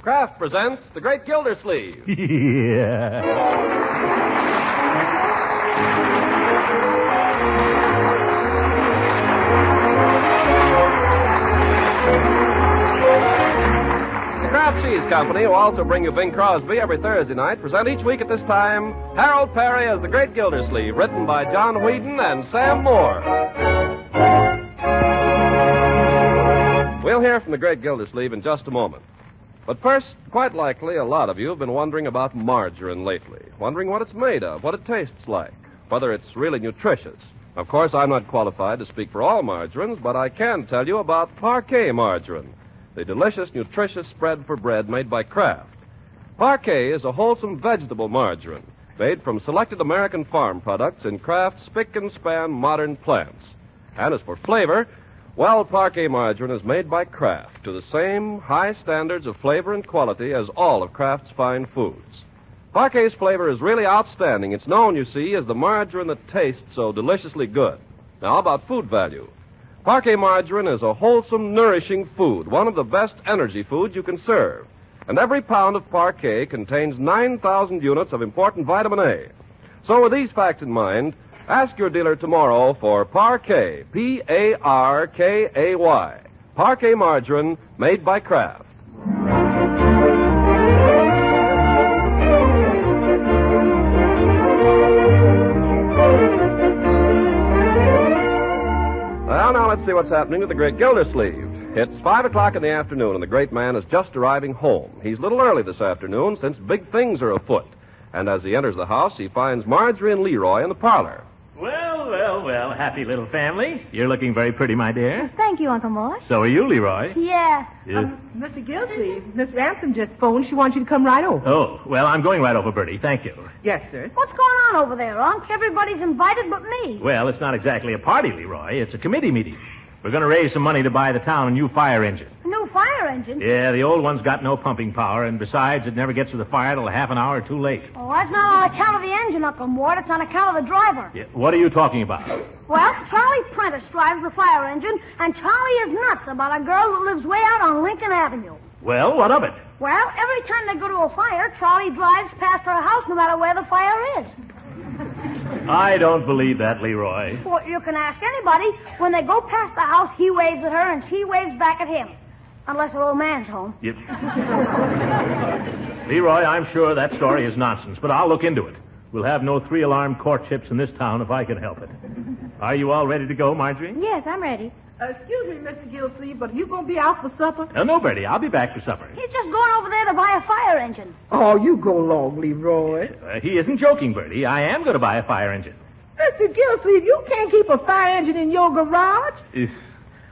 Kraft presents The Great Gildersleeve. Yeah. The Kraft Cheese Company, who also bring you Bing Crosby every Thursday night, present each week at this time Harold Perry as The Great Gildersleeve, written by John Whedon and Sam Moore. We'll hear from The Great Gildersleeve in just a moment. But first, quite likely, a lot of you have been wondering about margarine lately, wondering what it's made of, what it tastes like, whether it's really nutritious. Of course, I'm not qualified to speak for all margarines, but I can tell you about Parquet margarine, the delicious, nutritious spread for bread made by Kraft. Parquet is a wholesome vegetable margarine made from selected American farm products in Kraft's spick and span modern plants. And as for flavor, well, Parquet margarine is made by Kraft to the same high standards of flavor and quality as all of Kraft's fine foods. Parquet's flavor is really outstanding. It's known, you see, as the margarine that tastes so deliciously good. Now, how about food value? Parquet margarine is a wholesome, nourishing food, one of the best energy foods you can serve. And every pound of Parquet contains 9,000 units of important vitamin A. So with these facts in mind, ask your dealer tomorrow for Parquet, P-A-R-K-A-Y. Parquet margarine made by Kraft. Well, now let's see what's happening with the Great Gildersleeve. It's 5 o'clock in the afternoon, and the great man is just arriving home. He's a little early this afternoon, since big things are afoot. And as he enters the house, he finds Marjorie and Leroy in the parlor. Well, happy little family. You're looking very pretty, my dear. Thank you, Uncle Mort. So are you, Leroy. Yeah. Mr. Gildersleeve, Miss Ransom just phoned. She wants you to come right over. Oh, well, I'm going right over, Bertie. Thank you. Yes, sir. What's going on over there, Unc? Everybody's invited but me. Well, it's not exactly a party, Leroy. It's a committee meeting. We're going to raise some money to buy the town a new fire engine. A new fire engine? Yeah, the old one's got no pumping power, and besides, it never gets to the fire till a half an hour too late. Oh, that's not on account of the engine, Uncle Mort. It's on account of the driver. Yeah, what are you talking about? Well, Charlie Prentice drives the fire engine, and Charlie is nuts about a girl that lives way out on Lincoln Avenue. Well, what of it? Well, every time they go to a fire, Charlie drives past her house no matter where the fire is. I don't believe that, Leroy. Well, you can ask anybody. When they go past the house, he waves at her and she waves back at him. Unless her old man's home. Leroy, I'm sure that story is nonsense, but I'll look into it. We'll have no 3-alarm courtships in this town if I can help it. Are you all ready to go, Marjorie? Yes, I'm ready. Excuse me, Mr. Gildersleeve, but are you going to be out for supper? No, Bertie. I'll be back for supper. He's just going over there to buy a fire engine. Oh, you go along, Leroy. He isn't joking, Bertie. I am going to buy a fire engine. Mr. Gildersleeve, you can't keep a fire engine in your garage.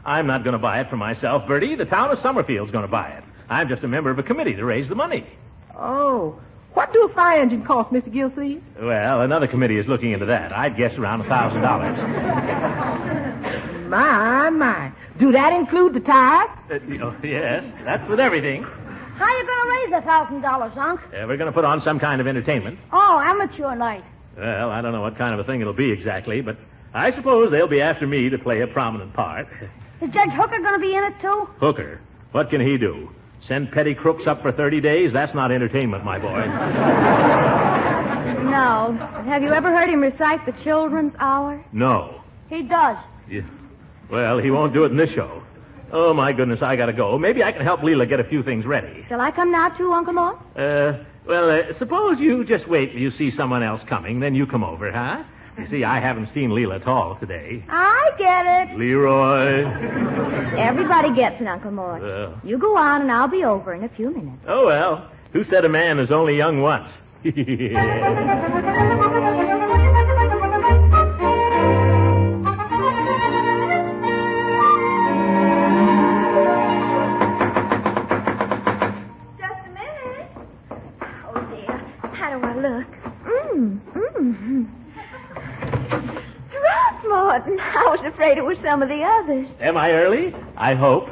I'm not going to buy it for myself, Bertie. The town of Summerfield's going to buy it. I'm just a member of a committee to raise the money. Oh. What do a fire engine cost, Mr. Gildersleeve? Well, another committee is looking into that. I'd guess around $1,000. My. Do that include the tithe? Yes, that's with everything. How are you going to raise $1,000, Unc? We're going to put on some kind of entertainment. Oh, amateur night. Well, I don't know what kind of a thing it'll be exactly, but I suppose they'll be after me to play a prominent part. Is Judge Hooker going to be in it, too? Hooker? What can he do? Send petty crooks up for 30 days? That's not entertainment, my boy. No. Have you ever heard him recite the Children's Hour? No. He does. Yeah. Well, he won't do it in this show. Oh, my goodness, I gotta go. Maybe I can help Leela get a few things ready. Shall I come now, too, Uncle Mort? Suppose you just wait till you see someone else coming, then you come over, huh? You see, I haven't seen Leela at all today. I get it. Leroy. Everybody gets it, Uncle Mort. You go on, and I'll be over in a few minutes. Oh, well, who said a man is only young once? Throckmorton, I was afraid it was some of the others. Am I early? I hope.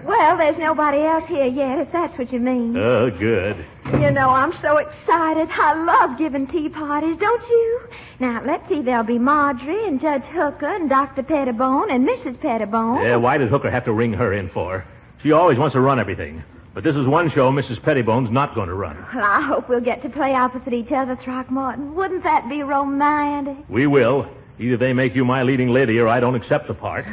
Well, there's nobody else here yet, if that's what you mean. Oh, good. You know, I'm so excited. I love giving tea parties, don't you? Now, let's see. There'll be Marjorie and Judge Hooker and Dr. Pettibone and Mrs. Pettibone. Yeah, why did Hooker have to ring her in for? She always wants to run everything. But this is one show Mrs. Pettibone's not going to run. Well, I hope we'll get to play opposite each other, Throckmorton. Wouldn't that be romantic? We will. Either they make you my leading lady or I don't accept the part.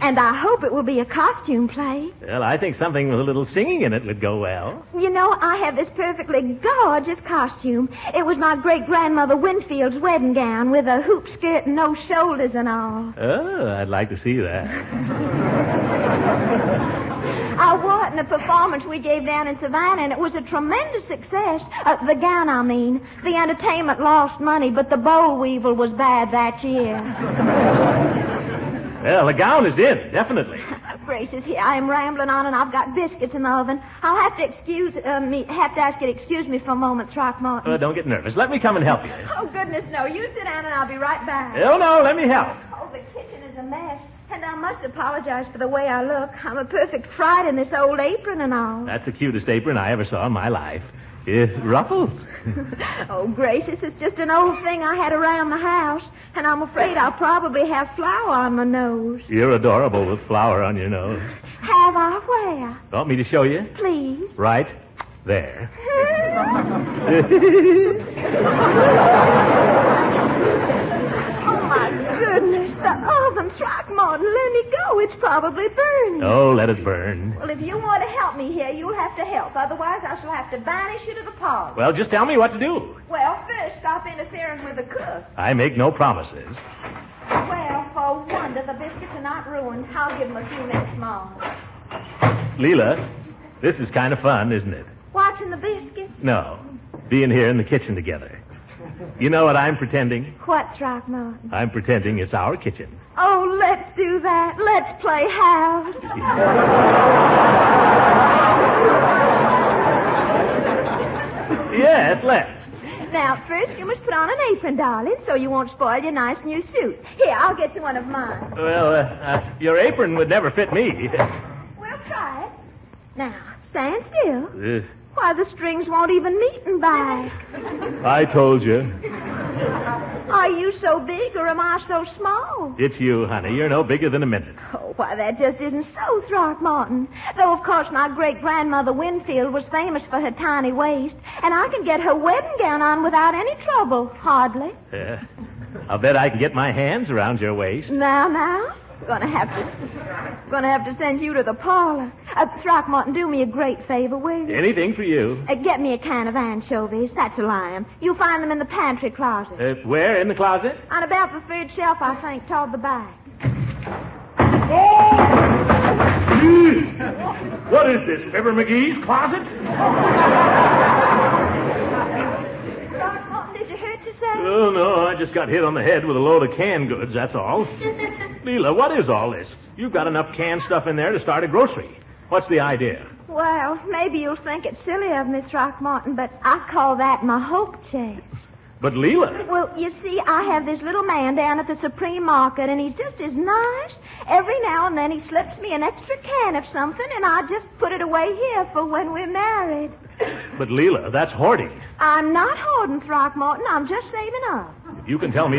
And I hope it will be a costume play. Well, I think something with a little singing in it would go well. You know, I have this perfectly gorgeous costume. It was my great-grandmother Winfield's wedding gown with a hoop skirt and no shoulders and all. Oh, I'd like to see that. I wore it in a performance we gave down in Savannah, and it was a tremendous success. The gown, I mean. The entertainment lost money, but the boll weevil was bad that year. Well, the gown is in, definitely. Gracious, here I am rambling on, and I've got biscuits in the oven. I'll have to ask you to excuse me for a moment, Throckmorton. Don't get nervous. Let me come and help you. Oh, goodness, no. You sit down, and I'll be right back. Oh, no, let me help. Oh, the kitchen is a mess. And I must apologize for the way I look. I'm a perfect fright in this old apron and all. That's the cutest apron I ever saw in my life. Ruffles. Oh, gracious, it's just an old thing I had around the house. And I'm afraid I'll probably have flour on my nose. You're adorable with flour on your nose. Have I? Where? Want me to show you? Please. Right there. Oh, my goodness, the oven, Throckmorton, let me go. It's probably burning. Oh, let it burn. Well, if you want to help me here, you'll have to help. Otherwise, I shall have to banish you to the parlor. Well, just tell me what to do. Well, first, stop interfering with the cook. I make no promises. Well, for wonder, the biscuits are not ruined. I'll give them a few minutes more. Leela, this is kind of fun, isn't it? Watching the biscuits? No, being here in the kitchen together. You know what I'm pretending? What, Throckmorton? I'm pretending it's our kitchen. Oh, let's do that. Let's play house. Yes, let's. Now, first you must put on an apron, darling, so you won't spoil your nice new suit. Here, I'll get you one of mine. Well, your apron would never fit me. We'll try it. Now, stand still. Why, the strings won't even meet in back. I told you. Are you so big or am I so small? It's you, honey. You're no bigger than a minute. Oh, why, that just isn't so, Throckmorton. Though, of course, my great-grandmother Winfield was famous for her tiny waist, and I can get her wedding gown on without any trouble, hardly. Yeah. I'll bet I can get my hands around your waist. Now. Gonna have to send you to the parlor. Throckmorton, do me a great favor, will you? Anything for you. Get me a can of anchovies. That's a lamb. You'll find them in the pantry closet. Where in the closet? On about the third shelf, I think, toward the back. Oh! What is this, Fibber McGee's closet? Throckmorton, did you hurt yourself? Oh, no, I just got hit on the head with a load of canned goods, that's all. Leela, what is all this? You've got enough canned stuff in there to start a grocery. What's the idea? Well, maybe you'll think it's silly of me, Throckmorton, but I call that my hope chase. But Leela... Well, you see, I have this little man down at the Supreme Market, and he's just as nice. Every now and then he slips me an extra can of something, and I just put it away here for when we're married. But Leela, that's hoarding. I'm not hoarding, Throckmorton. I'm just saving up. If you can tell me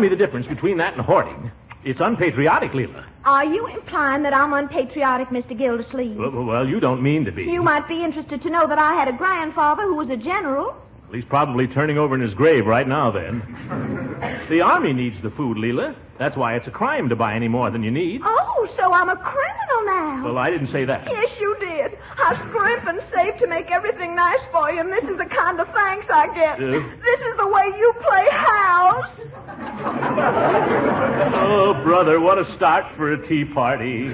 the difference between that and hoarding, it's unpatriotic, Leela. Are you implying that I'm unpatriotic, Mr. Gildersleeve? Well, you don't mean to be. You might be interested to know that I had a grandfather who was a general. Well, he's probably turning over in his grave right now, then. The Army needs the food, Leela. That's why it's a crime to buy any more than you need. Oh, so I'm a criminal now. Well, I didn't say that. Yes, you did. I scrimp and save to make everything nice for you, and this is the kind of thanks I get. This is the way you play house. Oh, brother, what a start for a tea party.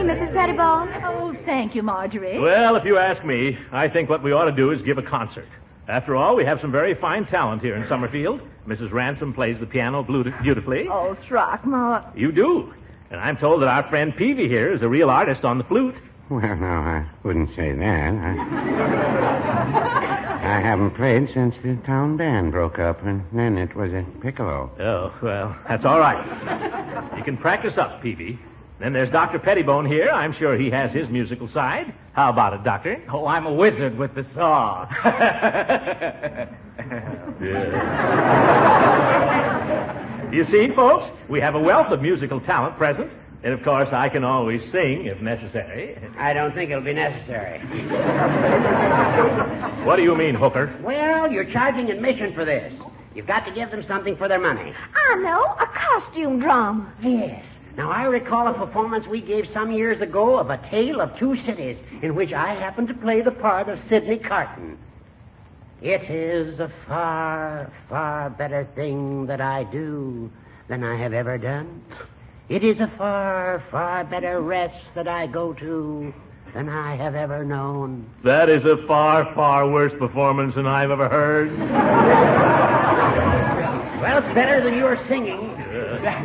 Mrs. Pettibone? Oh, thank you, Marjorie. Well, if you ask me, I think what we ought to do is give a concert. After all, we have some very fine talent here in Summerfield. Mrs. Ransom plays the piano beautifully. Oh, Throckmorton. You do. And I'm told that our friend Peavy here is a real artist on the flute. Well, no, I wouldn't say that. I haven't played since the town band broke up, and then it was a piccolo. Oh, well, that's all right. You can practice up, Peavy. Then there's Dr. Pettibone here. I'm sure he has his musical side. How about it, Doctor? Oh, I'm a wizard with the saw. You see, folks, we have a wealth of musical talent present. And, of course, I can always sing if necessary. I don't think it'll be necessary. What do you mean, Hooker? Well, you're charging admission for this. You've got to give them something for their money. I know, a costume drama. Yes. Now, I recall a performance we gave some years ago of A Tale of Two Cities, in which I happened to play the part of Sidney Carton. It is a far, far better thing that I do than I have ever done. It is a far, far better rest that I go to than I have ever known. That is a far, far worse performance than I've ever heard. Well, it's better than your singing.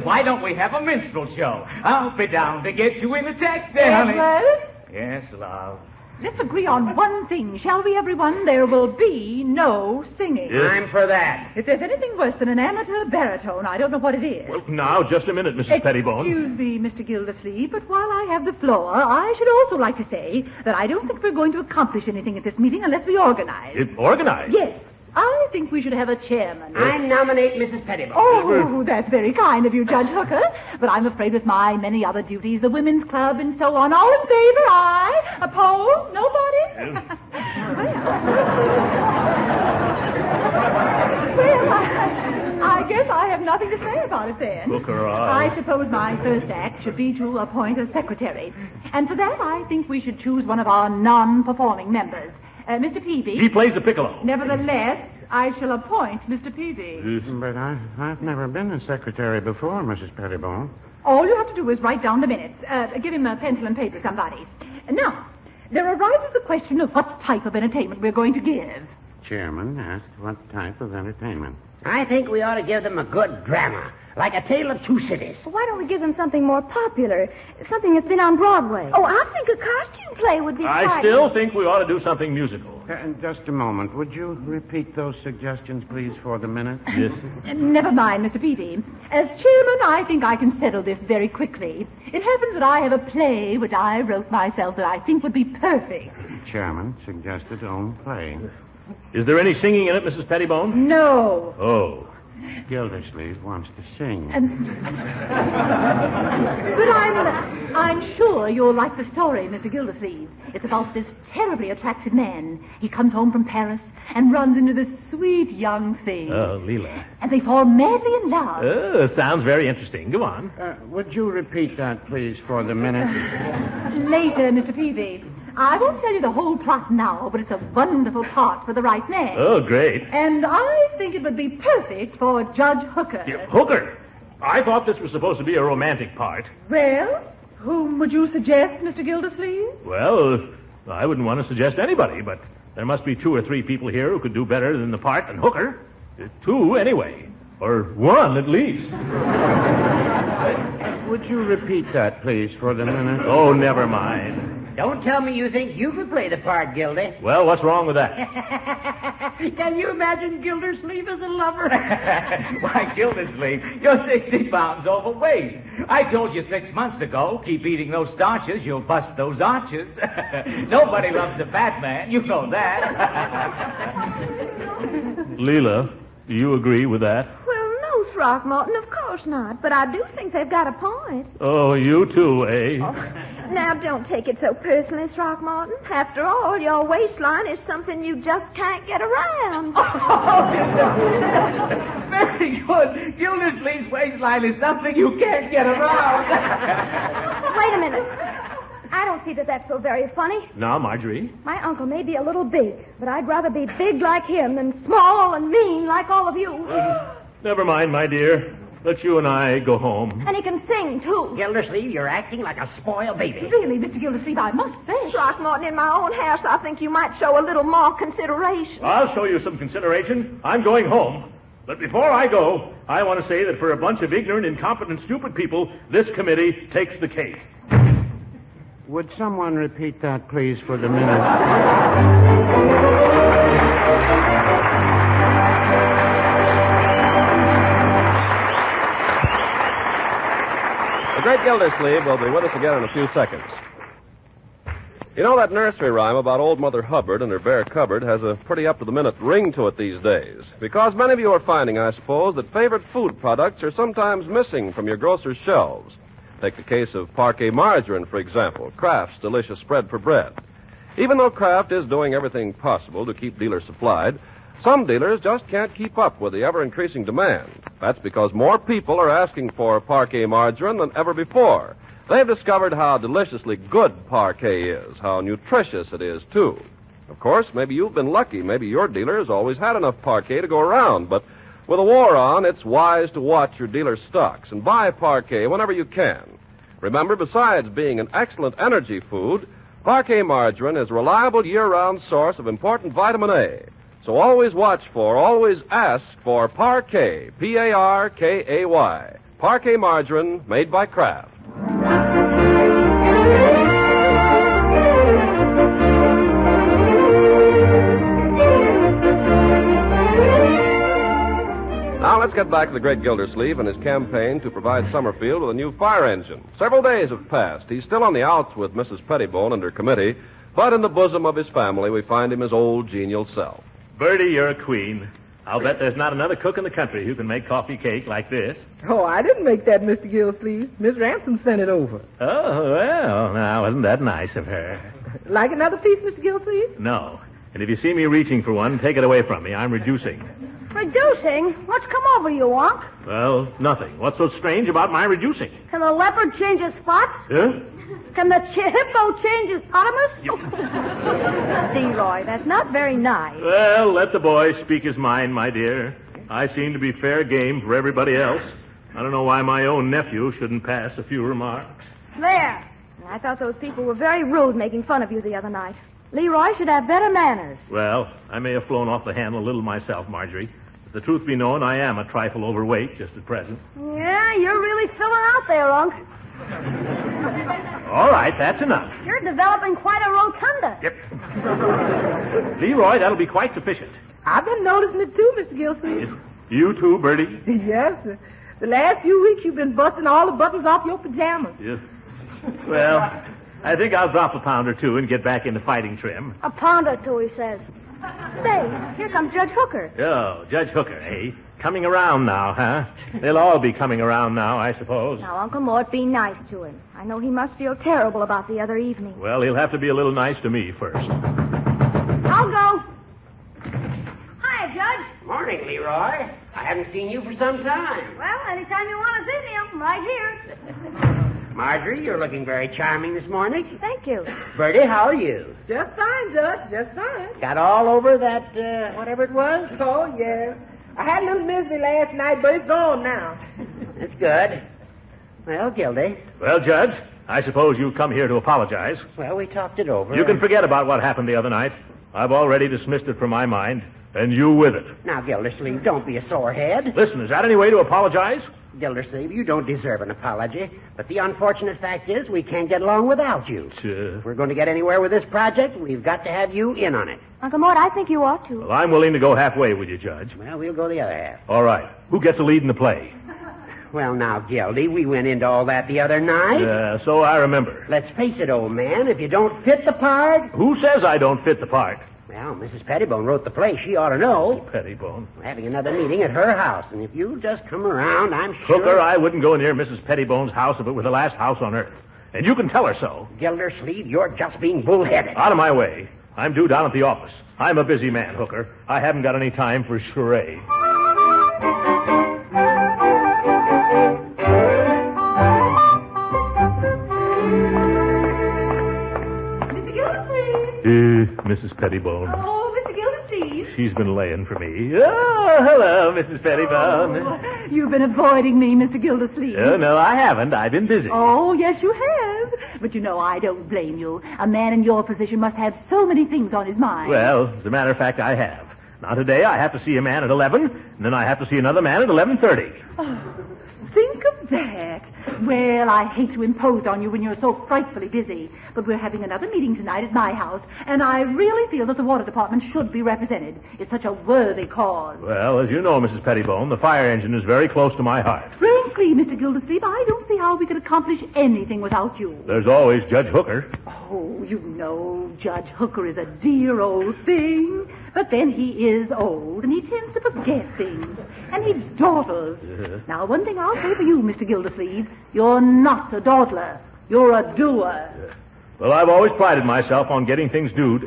Why don't we have a minstrel show? I'll be down to get you in a taxi, honey. Edward, Yes, love. let's agree on one thing, shall we, everyone? There will be no singing. I'm for that. If there's anything worse than an amateur baritone, I don't know what it is. Well, now, just a minute, Mrs. Pettibone. Excuse me, Mr. Gildersleeve, but while I have the floor, I should also like to say that I don't think we're going to accomplish anything at this meeting unless we organize. Organized? Yes, I think we should have a chairman. I nominate Mrs. Pettibone. Oh, that's very kind of you, Judge Hooker. But I'm afraid with my many other duties, the Women's Club and so on, all in favor, aye. Opposed? Nobody? Well, I guess I have nothing to say about it then. Hooker, I suppose my first act should be to appoint a secretary. And for that, I think we should choose one of our non-performing members. Mr. Peavy. He plays the piccolo. Nevertheless, I shall appoint Mr. Peavy. But I've never been a secretary before, Mrs. Pettibone. All you have to do is write down the minutes. Give him a pencil and paper, somebody. Now, there arises the question of what type of entertainment we're going to give. Chairman asked what type of entertainment. I think we ought to give them a good drama, like A Tale of Two Cities. Why don't we give them something more popular? Something that's been on Broadway. Oh, I think a costume play would be I fine. still think we ought to do something musical. Just a moment. Would you repeat those suggestions, please, for the minute? Yes. Never mind, Mr. Peavy. As chairman, I think I can settle this very quickly. It happens that I have a play which I wrote myself that I think would be perfect. Chairman suggested own play. Is there any singing in it, Mrs. Pettibone? No. Oh. Gildersleeve wants to sing. But I'm sure you'll like the story, Mr. Gildersleeve. It's about this terribly attractive man. He comes home from Paris and runs into this sweet young thing. Oh, Leela. And they fall madly in love. Sounds very interesting. Go on. Would you repeat that, please, for the minute? Later, Mr. Peavy. I won't tell you the whole plot now, but it's a wonderful part for the right man. Oh, great. And I think it would be perfect for Judge Hooker. Yeah, Hooker? I thought this was supposed to be a romantic part. Well, whom would you suggest, Mr. Gildersleeve? Well, I wouldn't want to suggest anybody, but there must be 2 or 3 people here who could do better than the part than Hooker. 2, anyway. Or 1, at least. Would you repeat that, please, for the minute? Oh, never mind. Don't tell me you think you could play the part, Gildy. Well, what's wrong with that? Can you imagine Gildersleeve as a lover? Why, Gildersleeve, you're 60 pounds overweight. I told you 6 months ago, keep eating those starches, you'll bust those arches. Nobody loves a fat man, you know that. Leela, do you agree with that? Well, no, Throckmorton, of course not. But I do think they've got a point. Oh, you too, eh? Oh, now, don't take it so personally, Throckmorton. After all, your waistline is something you just can't get around. Very good. Gildersleeve's waistline is something you can't get around. Wait a minute. I don't see that that's so very funny. Now, Marjorie. My uncle may be a little big, but I'd rather be big like him than small and mean like all of you. Never mind, my dear. Let you and I go home. And he can sing, too. Gildersleeve, you're acting like a spoiled baby. Really, Mr. Gildersleeve, I must say. Throckmorton, in my own house, I think you might show a little more consideration. I'll show you some consideration. I'm going home. But before I go, I want to say that for a bunch of ignorant, incompetent, stupid people, this committee takes the cake. Would someone repeat that, please, for the minute? The Great Gildersleeve will be with us again in a few seconds. You know, that nursery rhyme about Old Mother Hubbard and her bare cupboard has a pretty up-to-the-minute ring to it these days. Because many of you are finding, I suppose, that favorite food products are sometimes missing from your grocer's shelves. Take the case of Parquet margarine, for example, Kraft's delicious spread for bread. Even though Kraft is doing everything possible to keep dealers supplied, some dealers just can't keep up with the ever-increasing demand. That's because more people are asking for Parquet margarine than ever before. They've discovered how deliciously good Parquet is, how nutritious it is, too. Of course, maybe you've been lucky. Maybe your dealer has always had enough Parquet to go around. But with a war on, it's wise to watch your dealer's stocks and buy Parquet whenever you can. Remember, besides being an excellent energy food, Parquet margarine is a reliable year-round source of important vitamin A. So always watch for, always ask for Parquet, P-A-R-K-A-Y. Parquet margarine made by Kraft. Now let's get back to the Great Gildersleeve and his campaign to provide Summerfield with a new fire engine. Several days have passed. He's still on the outs with Mrs. Pettibone and her committee, but in the bosom of his family we find him his old genial self. Bertie, you're a queen. I'll bet there's not another cook in the country who can make coffee cake like this. Oh, I didn't make that, Mr. Gildersleeve. Miss Ransom sent it over. Oh, well, now, wasn't that nice of her? Like another piece, Mr. Gildersleeve? No. And if you see me reaching for one, take it away from me. I'm reducing. Reducing? What's come over you, Unc? Well, nothing. What's so strange about my reducing? Can the leopard change his spots? Huh? Can the hippo change his potamus? Leroy, that's not very nice. Well, let the boy speak his mind, my dear. I seem to be fair game for everybody else. I don't know why my own nephew shouldn't pass a few remarks. There. I thought those people were very rude making fun of you the other night. Leroy should have better manners. Well, I may have flown off the handle a little myself, Marjorie. If the truth be known, I am a trifle overweight just at present. Yeah, you're really filling out there, Unc. All right, that's enough. You're developing quite a rotunda. Yep. Leroy, that'll be quite sufficient. I've been noticing it too, Mr. Gildersleeve. You too, Bertie? Yes, sir. The last few weeks you've been busting all the buttons off your pajamas. Yes. Well, I think I'll drop a pound or two and get back into fighting trim. A pound or two, he says. Say, here comes Judge Hooker. Oh, Judge Hooker, eh? Coming around now, huh? They'll all be coming around now, I suppose. Now, Uncle Mort, be nice to him. I know he must feel terrible about the other evening. Well, he'll have to be a little nice to me first. I'll go. Hiya, Judge. Morning, Leroy. I haven't seen you for some time. Well, anytime you want to see me, I'm right here. Marjorie, you're looking very charming this morning. Thank you. Bertie, how are you? Just fine, Judge, just fine. Got all over that, whatever it was? Oh, yes. I had a little misery last night, but it's gone now. That's good. Well, Gildy. Well, Judge, I suppose you've come here to apologize. Well, we talked it over. You can forget about what happened the other night. I've already dismissed it from my mind, and you with it. Now, Gildersleeve, don't be a sore head. Listen, is that any way to apologize? Gildersleeve, you don't deserve an apology. But the unfortunate fact is we can't get along without you. If we're going to get anywhere with this project, we've got to have you in on it. Uncle Mort, I think you ought to. Well, I'm willing to go halfway with you, Judge. Well, we'll go the other half. All right. Who gets a lead in the play? Well, now, Gildy, we went into all that the other night. So I remember. Let's face it, old man, if you don't fit the part... Who says I don't fit the part? Well, Mrs. Pettibone wrote the play. She ought to know. Mrs. Pettibone? We're having another meeting at her house, and if you just come around, I'm sure... Hooker, I wouldn't go near Mrs. Pettibone's house if it were the last house on earth. And you can tell her so. Gildersleeve, you're just being bullheaded. Out of my way. I'm due down at the office. I'm a busy man, Hooker. I haven't got any time for charades. Mr. Gildersleeve. Mrs. Pettibone. Oh, Mr. Gildersleeve. She's been laying for me. Oh, hello, Mrs. Pettibone. Oh, you've been avoiding me, Mr. Gildersleeve. Oh, no, I haven't. I've been busy. Oh, yes, you have. But you know, I don't blame you. A man in your position must have so many things on his mind. Well, as a matter of fact, I have. Now, today I have to see a man at 11, and then I have to see another man at 11:30. Think of that. Well, I hate to impose on you when you're so frightfully busy, but we're having another meeting tonight at my house, and I really feel that the water department should be represented. It's such a worthy cause. Well, as you know, Mrs. Pettibone, the fire engine is very close to my heart. Frankly, Mr. Gildersleeve, I don't see how we could accomplish anything without you. There's always Judge Hooker. Oh, you know, Judge Hooker is a dear old thing. But then he is old, and he tends to forget things. And he dawdles. Now, one thing I'll say for you, Mr. Gildersleeve, you're not a dawdler. You're a doer. Well, I've always prided myself on getting things done.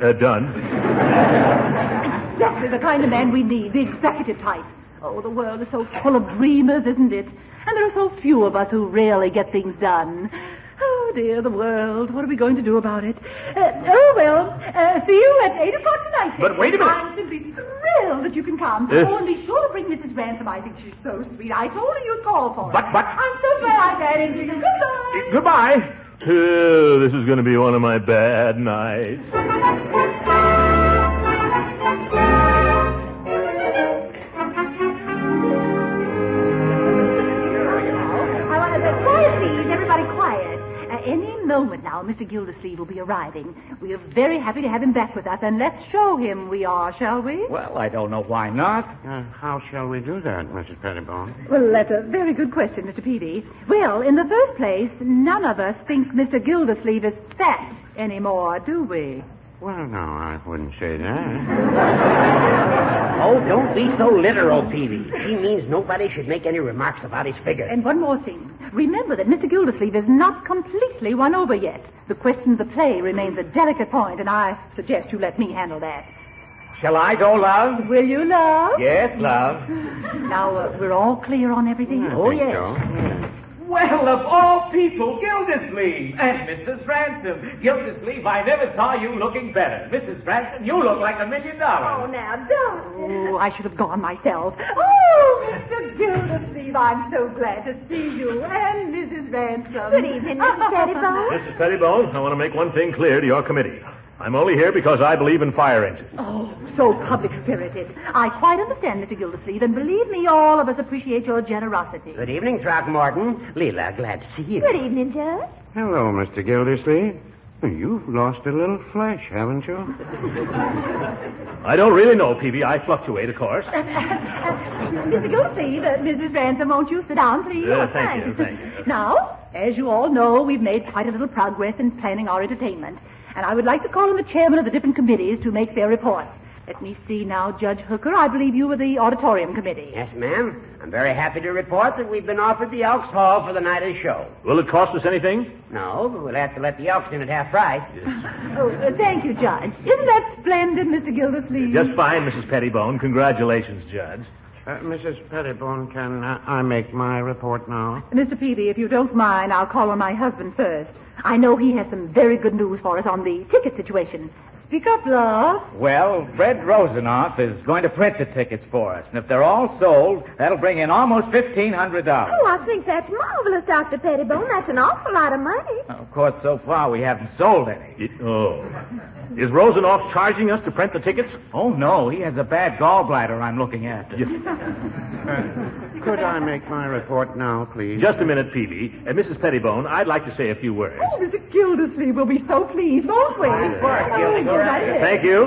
Exactly the kind of man we need, the executive type. Oh, the world is so full of dreamers, isn't it? And there are so few of us who really get things done. Oh, dear, the world. What are we going to do about it? See you at 8 o'clock tonight. But wait a minute. I'm simply thrilled that you can come. And be sure to bring Mrs. Ransom. I think she's so sweet. I told her you'd call for her. But... I'm so glad I ran into you. Goodbye. Goodbye. Oh, this is going to be one of my bad nights. Any moment now, Mr. Gildersleeve will be arriving. We are very happy to have him back with us, and let's show him we are, shall we? Well, I don't know why not. How shall we do that, Mrs. Pettibone? Well, that's a very good question, Mr. Peavy. Well, in the first place, none of us think Mr. Gildersleeve is fat anymore, do we? Well, no, I wouldn't say that. Oh, don't be so literal, Peavy. She means nobody should make any remarks about his figure. And one more thing. Remember that Mr. Gildersleeve is not completely won over yet. The question of the play remains a delicate point, and I suggest you let me handle that. Shall I go, love? Will you, love? Yes, love. Now, we're all clear on everything? Oh, yes. So. Well, of all people, Gildersleeve and Mrs. Ransom. Gildersleeve, I never saw you looking better. Mrs. Ransom, you look like $1 million. Oh, now, don't. Oh, I should have gone myself. Oh, Mr. Gildersleeve, I'm so glad to see you and Mrs. Ransom. Good evening, Mrs. Pettibone. Mrs. Pettibone, I want to make one thing clear to your committee. I'm only here because I believe in fire engines. Oh, so public-spirited. I quite understand, Mr. Gildersleeve, and believe me, all of us appreciate your generosity. Good evening, Throckmorton. Leela, glad to see you. Good evening, Judge. Hello, Mr. Gildersleeve. You've lost a little flesh, haven't you? I don't really know, Peavy. I fluctuate, of course. Mr. Gildersleeve, Mrs. Ransom, won't you sit down, please? Thank you. Now, as you all know, we've made quite a little progress in planning our entertainment. And I would like to call on the chairman of the different committees to make their reports. Let me see now, Judge Hooker. I believe you were the auditorium committee. Yes, ma'am. I'm very happy to report that we've been offered the Elks Hall for the night of the show. Will it cost us anything? No, but we'll have to let the Elks in at half price. Oh, thank you, Judge. Isn't that splendid, Mr. Gildersleeve? Just fine, Mrs. Pettibone. Congratulations, Judge. Mrs. Pettibone, can I make my report now? Mr. Peavy, if you don't mind, I'll call on my husband first. I know he has some very good news for us on the ticket situation. Speak up, love. Well, Fred Rosenoff is going to print the tickets for us. And if they're all sold, that'll bring in almost $1,500. Oh, I think that's marvelous, Dr. Pettibone. That's an awful lot of money. Of course, so far we haven't sold any. Is Rosenoff charging us to print the tickets? Oh, no. He has a bad gallbladder I'm looking at. Could I make my report now, please? Just a minute, Peavy. Mrs. Pettibone, I'd like to say a few words. Oh, Mr. Gildersleeve will be so pleased, won't we? Of course, Gildy. Go right ahead.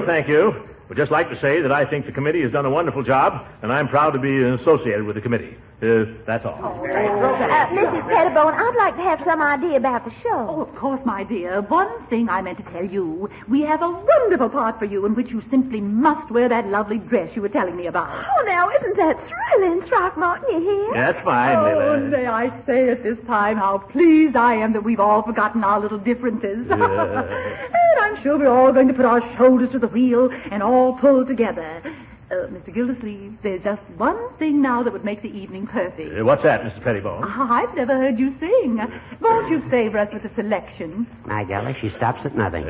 Thank you. Would just like to say that I think the committee has done a wonderful job, and I'm proud to be associated with the committee. That's all. Mrs. Pettibone, I'd like to have some idea about the show. Oh, of course, my dear. One thing I meant to tell you. We have a wonderful part for you in which you simply must wear that lovely dress you were telling me about. Oh, now, isn't that thrilling, Throckmorton? You hear? That's fine, Oh, Lila. may I say at this time how pleased I am that we've all forgotten our little differences. And I'm sure we're all going to put our shoulders to the wheel and all pull together. Mr. Gildersleeve, there's just one thing now that would make the evening perfect. What's that, Mrs. Pettibone? I've never heard you sing. Won't you favor us with a selection? My golly, she stops at nothing.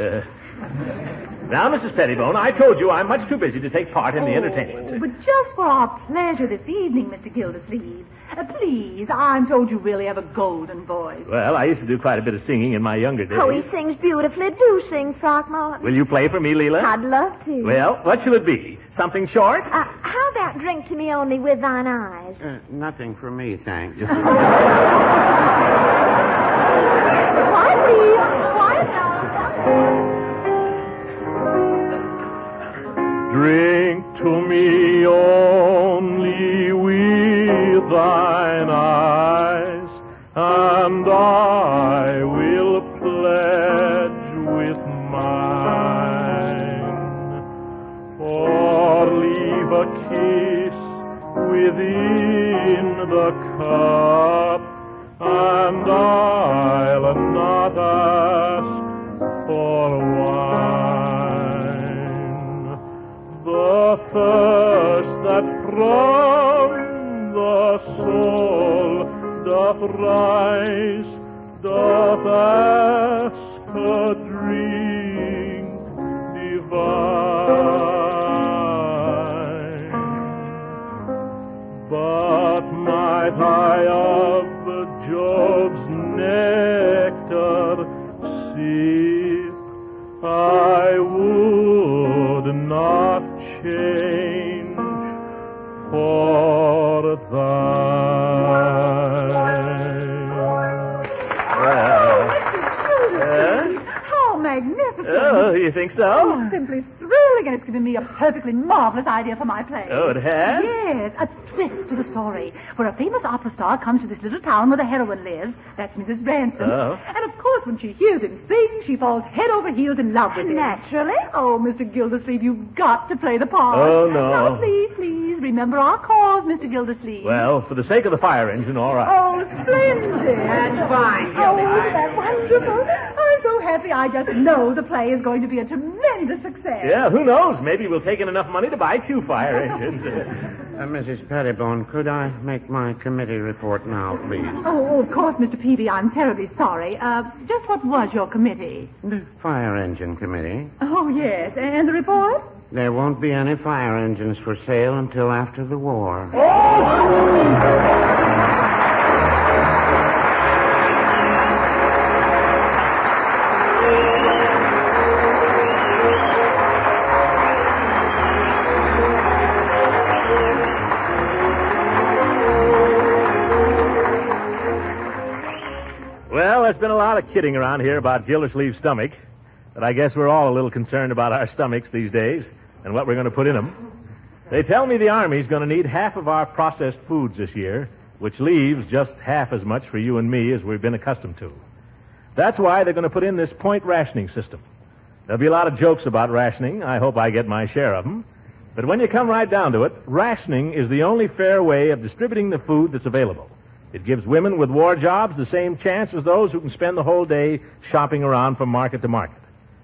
Now, Mrs. Pettibone, I told you I'm much too busy to take part in the entertainment. But just for our pleasure this evening, Mr. Gildersleeve, Please, I'm told you really have a golden voice. Well, I used to do quite a bit of singing in my younger days. Oh, he sings beautifully. Do sing, Throckmorton. Will you play for me, Leela? I'd love to. Well, what shall it be? Something short? How about drink to me only with thine eyes? Nothing for me, thanks. Quiet, please. Quiet now. Drink to me only with thine eyes, and I will pledge with mine. Or leave a kiss within the cup, and I'll not ask for wine. The thirst that from the soul doth rise, doth ask a drink divine. But might I of Job's nectar sip, I would not change for thine. How magnificent. Oh, you think so? Oh, simply thrilling, and it's given me a perfectly marvelous idea for my play. Oh, it has? Yes, a twist to the story, where a famous opera star comes to this little town where the heroine lives. That's Mrs. Ransom. Oh. And of course, when she hears him sing, she falls head over heels in love with him. Naturally. Oh, Mr. Gildersleeve, you've got to play the part. Oh, no. No, please, remember our cause, Mr. Gildersleeve. Well, for the sake of the fire engine, all right. Oh, splendid. That's fine, Oh, Gildy. that's wonderful. I'm so happy. I just know the play is going to be a tremendous success. Yeah, who knows? Maybe we'll take in enough money to buy 2 fire engines. Mrs. Pettibone, could I make my committee report now, please? Oh, of course, Mr. Peavy. I'm terribly sorry. Just what was your committee? The fire engine committee. Oh, yes. And the report? There won't be any fire engines for sale until after the war. Well, there's been a lot of kidding around here about Gildersleeve's stomach, but I guess we're all a little concerned about our stomachs these days and what we're going to put in them. They tell me the Army's going to need half of our processed foods this year, which leaves just half as much for you and me as we've been accustomed to. That's why they're going to put in this point rationing system. There'll be a lot of jokes about rationing. I hope I get my share of them. But when you come right down to it, rationing is the only fair way of distributing the food that's available. It gives women with war jobs the same chance as those who can spend the whole day shopping around from market to market.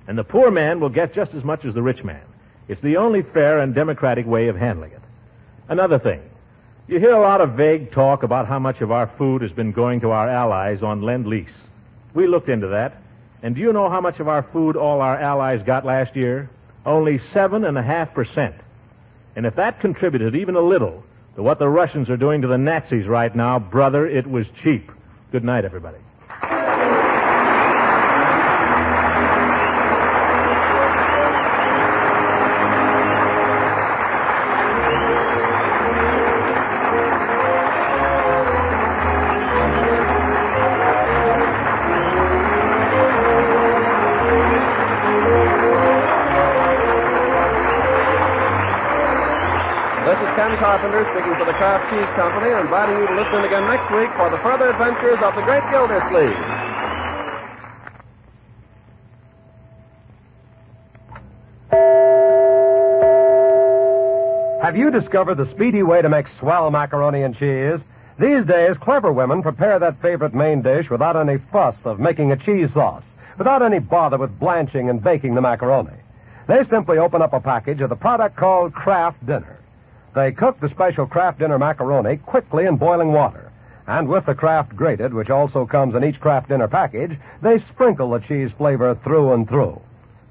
And the poor man will get just as much as the rich man. It's the only fair and democratic way of handling it. Another thing, you hear a lot of vague talk about how much of our food has been going to our allies on Lend-Lease. We looked into that, and do you know how much of our food all our allies got last year? Only 7.5%. And if that contributed even a little to what the Russians are doing to the Nazis right now, brother, it was cheap. Good night, everybody. This is Ken Carpenter speaking for the Kraft Cheese Company, inviting you to listen again next week for the further adventures of the Great Gildersleeve. Have you discovered the speedy way to make swell macaroni and cheese? These days, clever women prepare that favorite main dish without any fuss of making a cheese sauce, without any bother with blanching and baking the macaroni. They simply open up a package of the product called Kraft Dinner. They cook the special Kraft Dinner macaroni quickly in boiling water. And with the Kraft Grated, which also comes in each Kraft Dinner package, they sprinkle the cheese flavor through and through.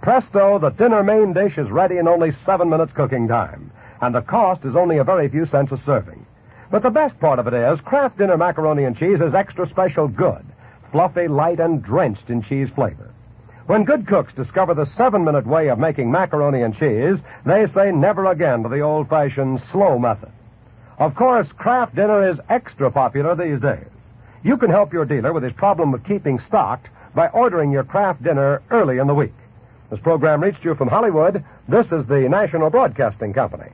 Presto, the dinner main dish is ready in only 7 minutes cooking time. And the cost is only a very few cents a serving. But the best part of it is Kraft Dinner Macaroni and Cheese is extra special good, fluffy, light, and drenched in cheese flavor. When good cooks discover the 7-minute way of making macaroni and cheese, they say never again to the old-fashioned slow method. Of course, Kraft Dinner is extra popular these days. You can help your dealer with his problem of keeping stocked by ordering your Kraft Dinner early in the week. This program reached you from Hollywood. This is the National Broadcasting Company.